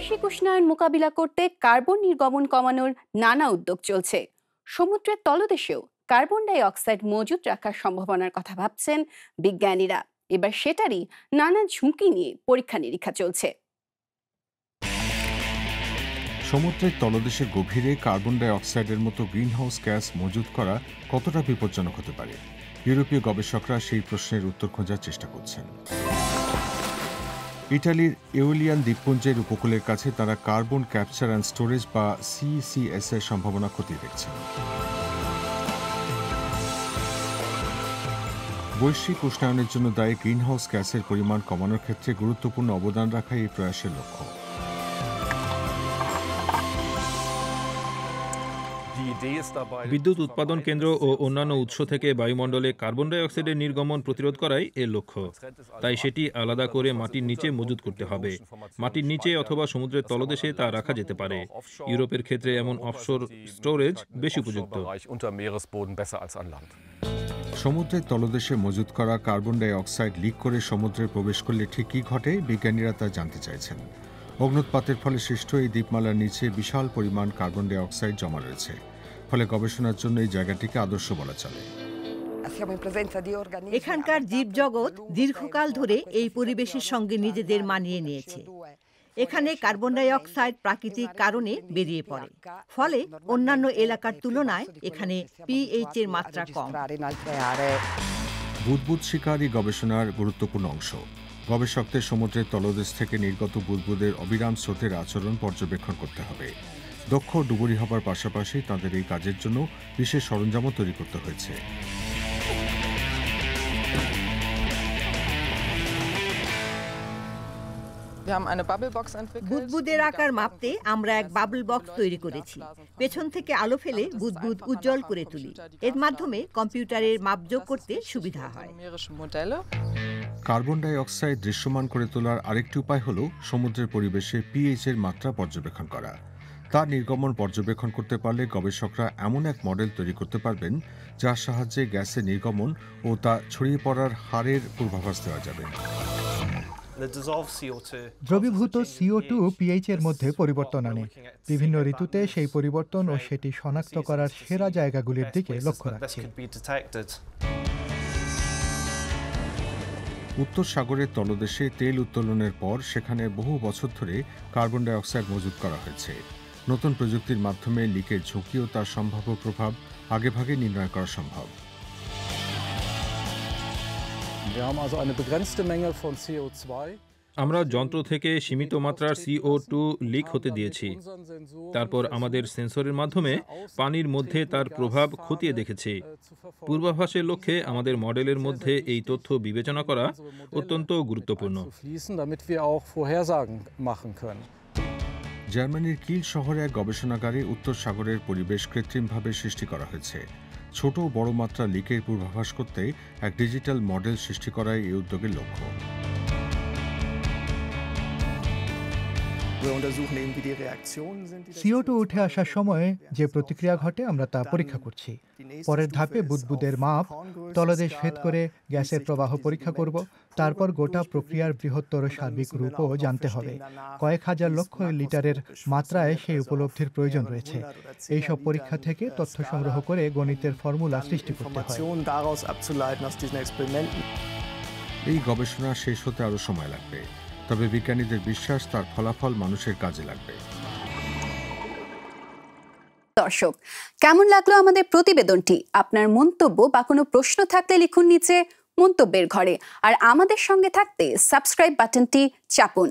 বৈশ্বিক উষ্ণায়ন মোকাবিলা করতে কার্বন নির্গমন কমানোর নানা উদ্যোগ চলছে। সমুদ্রের তলদেশেও কার্বন ডাই অক্সাইড মজুত রাখার সম্ভাবনার কথা ভাবছেন বিজ্ঞানীরা। এবার সেটারই নানা ঝুঁকি নিয়ে পরীক্ষা নিরীক্ষা চলছে। সমুদ্রের তলদেশে গভীরে কার্বন ডাই অক্সাইডের মতো গ্রিনহাউস গ্যাস মজুত করা কতটা বিপজ্জনক হতে পারে? ইউরোপীয় গবেষকরা সেই প্রশ্নের উত্তর খোঁজার চেষ্টা করছেন। ইটালির এওলিয়ান দ্বীপপুঞ্জের উপকূলের কাছে তারা কার্বন ক্যাপচার অ্যান্ড স্টোরেজ বা সিসিএস এর সম্ভাবনা খতিয়ে দেখছেন। বৈশ্বিক উষ্ণায়নের জন্য দায়ী গ্রিনহাউস গ্যাসের পরিমাণ কমানোর ক্ষেত্রে গুরুত্বপূর্ণ অবদান রাখা এই প্রয়াসের লক্ষ্য। বিদ্যুৎ উৎপাদন কেন্দ্র ও অন্যান্য উৎস থেকে বায়ুমণ্ডলে কার্বন ডাই অক্সাইডের নির্গমন প্রতিরোধ করাই এর লক্ষ্য। তাই সেটি আলাদা করে মাটির নিচে মজুত করতে হবে। মাটির নিচে অথবা সমুদ্রের তলদেশে তা রাখা যেতে পারে। ইউরোপের ক্ষেত্রে এমন অফশোর স্টোরেজ বেশি উপযুক্ত। সমুদ্রের তলদেশে মজুত করা কার্বন ডাই অক্সাইড লিক করে সমুদ্রে প্রবেশ করলে ঠিক কী ঘটে, বিজ্ঞানীরা তা জানতে চাইছেন। অগ্নুৎপাতের ফলে সৃষ্ট এই দ্বীপমালার নিচে বিশাল পরিমাণ কার্বন ডাই অক্সাইড জমা রয়েছে। ফলে গবেষণার জন্য এই জায়গাটিকে আদর্শ বলা চলে। এখানকার জীবজগৎ দীর্ঘকাল ধরে এই পরিবেশের সঙ্গে নিজেদের মানিয়ে নিয়েছে। এখানে কার্বন ডাই অক্সাইড প্রাকৃতিক কারণে বেরিয়ে পড়ে, ফলে অন্যান্য এলাকার তুলনায় এখানে পিএইচ এর মাত্রা কম। বুদবুদ শিকারই গবেষণার গুরুত্বপূর্ণ অংশ। গবেষকদের সমুদ্রের তলদেশ থেকে নির্গত বুদবুদের অবিরাম স্রোতের আচরণ পর্যবেক্ষণ করতে হবে। দক্ষ ডুবুরি হবার পাশাপাশি তাদের এই কাজের জন্য বিশেষ সরঞ্জামও তৈরি করতে হয়েছে। বুদবুদের আকার মাপতে আমরা এক বাবল বক্স তৈরি করেছি। পেছন থেকে আলো ফেলে বুদবুদ উজ্জ্বল করে তুলি। এর মাধ্যমে কম্পিউটারের মাপযোগ করতে সুবিধা হয়। কার্বন ডাই অক্সাইড দৃশ্যমান করে তোলার আরেকটি উপায় হল সমুদ্রের পরিবেশে পিএইচ এর মাত্রা পর্যবেক্ষণ করা। তার নির্গমন পর্যবেক্ষণ করতে পারলে গবেষকরা এমন এক মডেল তৈরি করতে পারবেন যার সাহায্যে গ্যাসের নির্গমন ও তা ছড়িয়ে পড়ার হারের পূর্বাভাস দেওয়া যাবে। দ্রবীভূত CO2 পিএইচ এর মধ্যে পরিবর্তন আনে। বিভিন্ন ঋতুতে সেই পরিবর্তন ও সেটি শনাক্ত করার সেরা জায়গাগুলির দিকে লক্ষ্য রাখছে। উত্তর সাগরের তলদেশে তেল উত্তোলনের পর সেখানে বহু বছর ধরে কার্বন ডাই অক্সাইড মজুত করা হয়েছে। নতুন প্রযুক্তির মাধ্যমে লিকের ঝুঁকি ও তার সম্ভাব্য প্রভাব আগেভাগে নির্ণয় করা সম্ভব। আমরা যন্ত্র থেকে সীমিত মাত্রার CO2 লিক হতে দিয়েছি। তারপর আমাদের সেন্সরের মাধ্যমে পানির মধ্যে তার প্রভাব খতিয়ে দেখেছি। পূর্বাভাসের লক্ষ্যে আমাদের মডেলের মধ্যে এই তথ্য বিবেচনা করা অত্যন্ত গুরুত্বপূর্ণ। জার্মানির কিল শহরে এক গবেষণাগারে উত্তর সাগরের পরিবেশ কৃত্রিমভাবে সৃষ্টি করা হয়েছে। ছোট ও বড় মাত্রা লিকের পূর্বাভাস করতে এক ডিজিটাল মডেল সৃষ্টি করাই এই উদ্যোগের লক্ষ্য। CO2 উঠে আসার সময় যে প্রতিক্রিয়া ঘটে আমরা তা পরীক্ষা করছি। পরের ধাপে বুদবুদের মাপ, তলদেশ ভেদ করে গ্যাসের প্রবাহ পরীক্ষা করব। তারপর গোটা প্রক্রিয়ার বৃহত্তর সার্বিক রূপও জানতে হবে। কয়েক হাজার লক্ষ লিটারের মাত্রায় সেই উপলব্ধির প্রয়োজন রয়েছে। এইসব পরীক্ষা থেকে তথ্য সংগ্রহ করে গণিতের ফর্মুলা সৃষ্টি করতে হয়। এই গবেষণা শেষ হতে আরও সময় লাগবে, তবে বিজ্ঞানীদের বিশ্বাস তার ফলাফল মানুষের কাজে লাগবে। দর্শক, কেমন লাগলো আমাদের প্রতিবেদনটি? আপনার মন্তব্য বা কোনো প্রশ্ন থাকলে লিখুন নিচে মন্তব্যের ঘরে। আর আমাদের সঙ্গে থাকতে সাবস্ক্রাইব বাটনটি চাপুন।